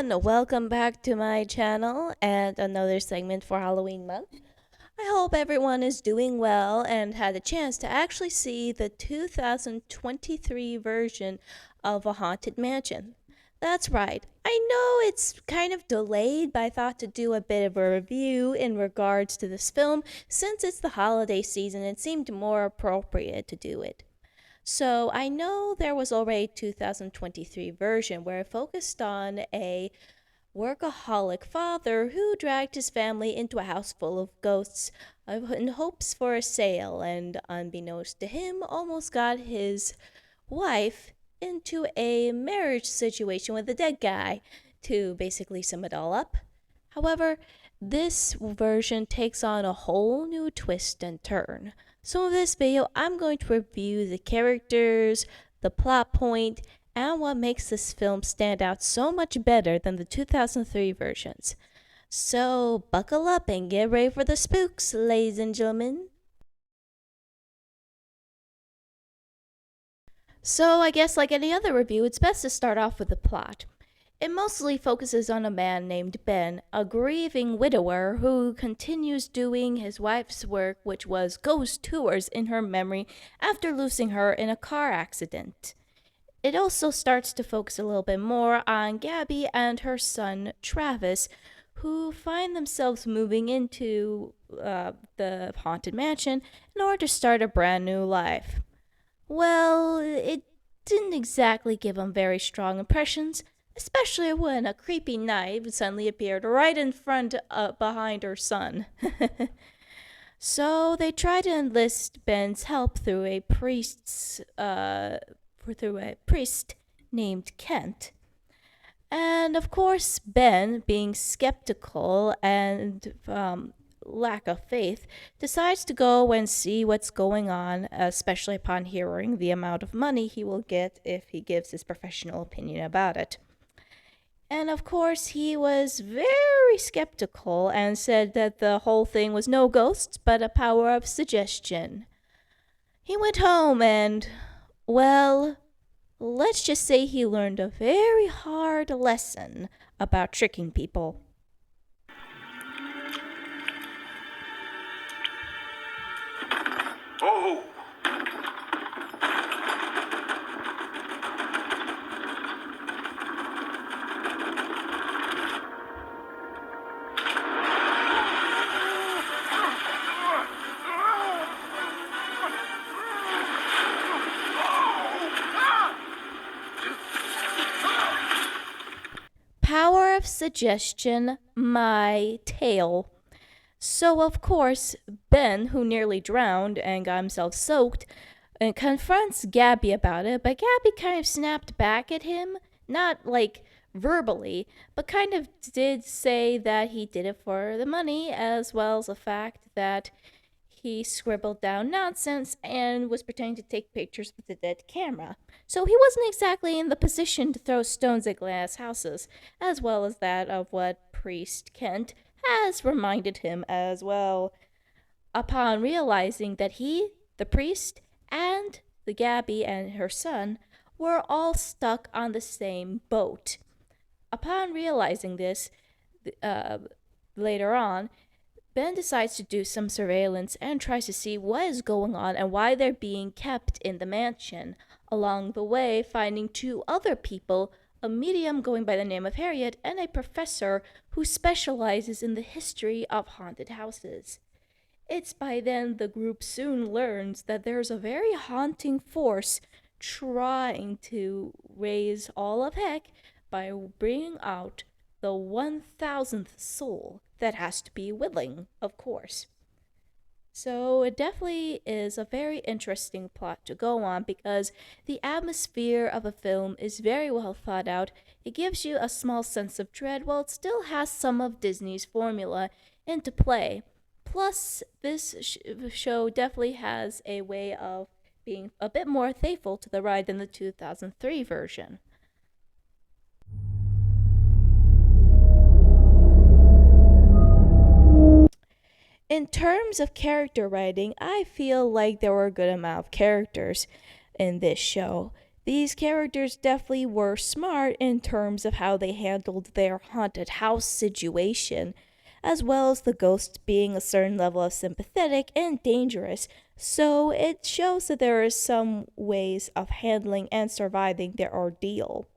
everyone, welcome back to my channel and another segment for Halloween month. I hope everyone is doing well and had a chance to actually see the 2023 version of A Haunted Mansion. That's right, I know it's kind of delayed, but I thought to do a bit of a review in regards to this film since it's the holiday season. It seemed more appropriate to do it. So I know there was already a 2023 version where it focused on a workaholic father who dragged his family into a house full of ghosts in hopes for a sale, and unbeknownst to him, almost got his wife into a marriage situation with a dead guy to basically sum it all up. However, this version takes on a whole new twist and turn. So in this video, I'm going to review the characters, the plot point, and what makes this film stand out so much better than the 2003 versions. So buckle up and get ready for the spooks, ladies and gentlemen. So I guess like any other review, it's best to start off with the plot. It mostly focuses on a man named Ben, a grieving widower who continues doing his wife's work, which was ghost tours in her memory after losing her in a car accident. It also starts to focus a little bit more on Gabby and her son Travis, who find themselves moving into the haunted mansion in order to start a brand new life. Well, it didn't exactly give them very strong impressions, especially when a creepy knife suddenly appeared right in front behind her son. So they try to enlist Ben's help through a priest named Kent. And of course, Ben, being skeptical and lack of faith, decides to go and see what's going on, especially upon hearing the amount of money he will get if he gives his professional opinion about it. And of course, he was very skeptical and said that the whole thing was no ghosts, but a power of suggestion. He went home and, well, let's just say he learned a very hard lesson about tricking people. Oh! Power of suggestion, my tail. So, of course, Ben, who nearly drowned and got himself soaked, confronts Gabby about it, but Gabby kind of snapped back at him, not like verbally, but kind of did say that he did it for the money, as well as the fact that he scribbled down nonsense and was pretending to take pictures with a dead camera. So he wasn't exactly in the position to throw stones at glass houses, as well as that of what Priest Kent has reminded him as well. Upon realizing that he, the priest, and the Gabby and her son were all stuck on the same boat. Upon realizing this, later on, Ben decides to do some surveillance and tries to see what is going on and why they're being kept in the mansion. Along the way, finding two other people, a medium going by the name of Harriet and a professor who specializes in the history of haunted houses. It's by then the group soon learns that there's a very haunting force trying to raise all of heck by bringing out the 1000th soul that has to be willing, of course. So it definitely is a very interesting plot to go on because the atmosphere of a film is very well thought out. It gives you a small sense of dread while it still has some of Disney's formula into play. Plus, this show definitely has a way of being a bit more faithful to the ride than the 2003 version. In terms of character writing, I feel like there were a good amount of characters in this show. These characters definitely were smart in terms of how they handled their haunted house situation, as well as the ghost being a certain level of sympathetic and dangerous. So it shows that there are some ways of handling and surviving their ordeal.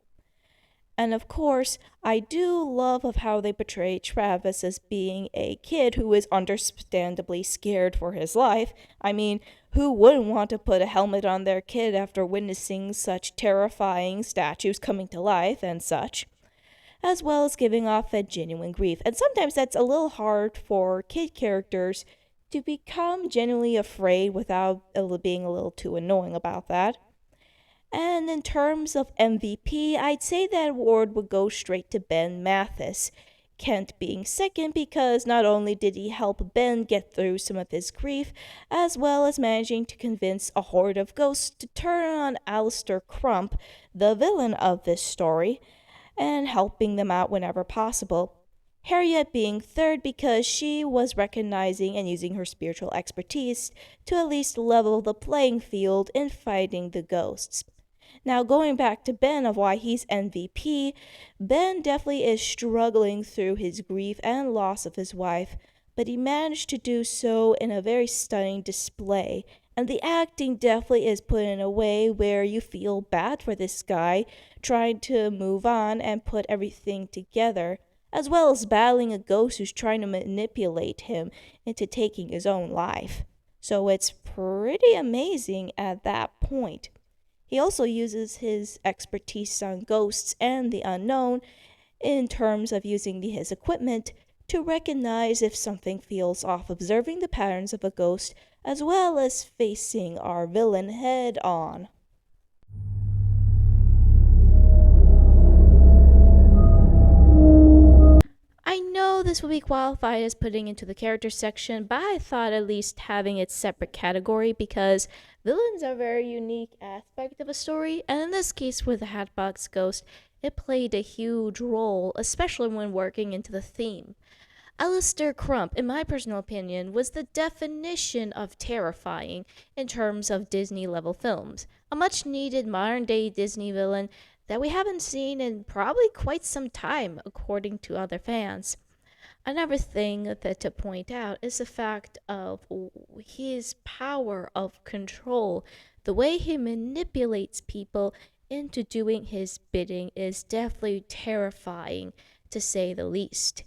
And of course, I do love of how they portray Travis as being a kid who is understandably scared for his life. I mean, who wouldn't want to put a helmet on their kid after witnessing such terrifying statues coming to life and such? As well as giving off a genuine grief. And sometimes that's a little hard for kid characters to become genuinely afraid without being a little too annoying about that. And in terms of MVP, I'd say that award would go straight to Ben Mathis. Kent being second because not only did he help Ben get through some of his grief, as well as managing to convince a horde of ghosts to turn on Alistair Crump, the villain of this story, and helping them out whenever possible. Harriet being third because she was recognizing and using her spiritual expertise to at least level the playing field in fighting the ghosts. Now, going back to Ben of why he's MVP, Ben definitely is struggling through his grief and loss of his wife, but he managed to do so in a very stunning display. And the acting definitely is put in a way where you feel bad for this guy trying to move on and put everything together, as well as battling a ghost who's trying to manipulate him into taking his own life. So it's pretty amazing at that point. He also uses his expertise on ghosts and the unknown in terms of using his equipment to recognize if something feels off, observing the patterns of a ghost, as well as facing our villain head on. I know this will be qualified as putting into the character section, but I thought at least having its separate category because villains are a very unique aspect of a story, and in this case with the Hatbox Ghost, it played a huge role, especially when working into the theme. Alistair Crump, in my personal opinion, was the definition of terrifying in terms of Disney level films. A much needed modern day Disney villain that we haven't seen in probably quite some time, according to other fans. Another thing that to point out is the fact of his power of control. The way he manipulates people into doing his bidding is definitely terrifying, to say the least.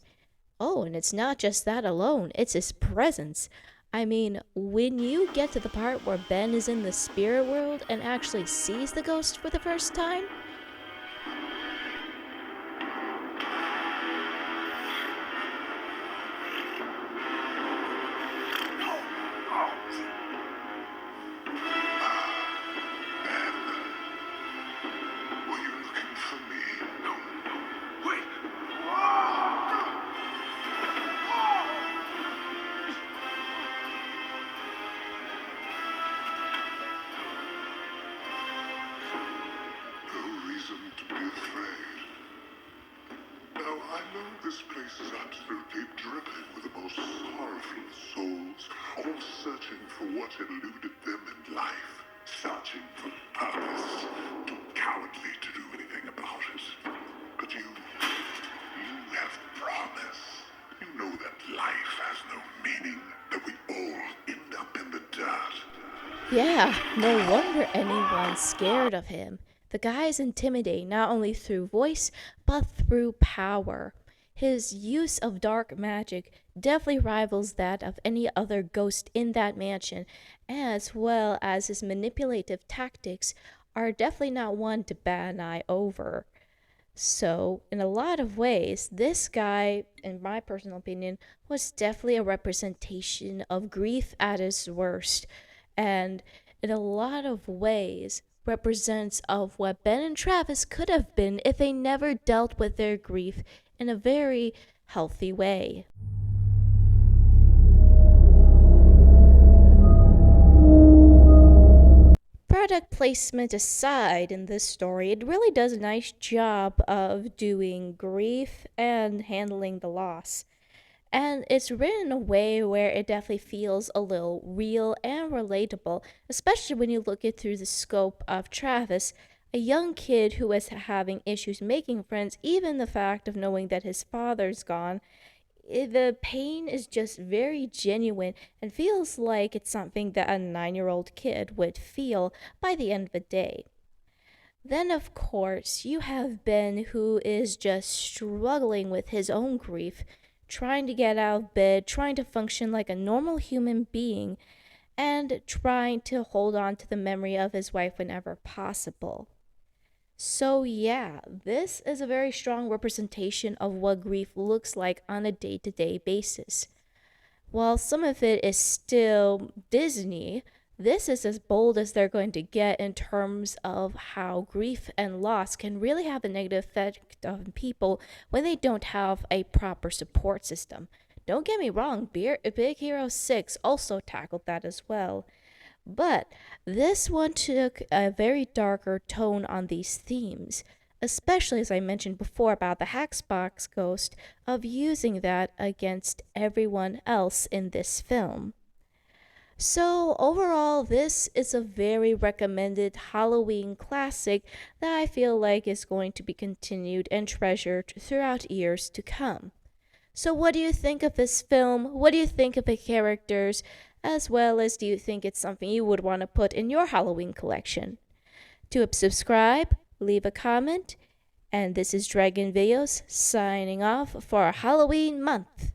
Oh, and it's not just that alone, it's his presence. I mean, when you get to the part where Ben is in the spirit world and actually sees the ghost for the first time, Were you looking for me? No. Wait! No reason to be afraid. Now, I know this place is absolutely dripping with the most sorrowful souls, all searching for what eluded them in life, searching for purpose, too cowardly to do anything about it. But you have promise. You know that life has no meaning, that we all end up in the dirt. yeah, no wonder anyone's scared of him. The guy is intimidating not only through voice, but through power. His use of dark magic definitely rivals that of any other ghost in that mansion, as well as his manipulative tactics are definitely not one to bat an eye over. So, in a lot of ways, this guy, in my personal opinion, was definitely a representation of grief at its worst, and in a lot of ways represents of what Ben and Travis could have been if they never dealt with their grief in a very healthy way. Product placement aside in this story, it really does a nice job of doing grief and handling the loss. And it's written in a way where it definitely feels a little real and relatable, especially when you look it through the scope of Travis, A young kid who is having issues making friends, even the fact of knowing that his father's gone, the pain is just very genuine and feels like it's something that a 9-year-old kid would feel by the end of the day. Then, of course, you have Ben, who is just struggling with his own grief, trying to get out of bed, trying to function like a normal human being, and trying to hold on to the memory of his wife whenever possible. So, yeah, this is a very strong representation of what grief looks like on a day to day basis. While some of it is still Disney, this is as bold as they're going to get in terms of how grief and loss can really have a negative effect on people when they don't have a proper support system. Don't get me wrong, Big Hero 6 also tackled that as well. But this one took a very darker tone on these themes, especially as I mentioned before about the Haxbox ghost of using that against everyone else in this film. So, overall, this is a very recommended Halloween classic that I feel like is going to be continued and treasured throughout years to come. So, what do you think of this film? What do you think of the characters? As well as, do you think it's something you would want to put in your Halloween collection? To subscribe, leave a comment, and this is Dragon Videos signing off for Halloween month.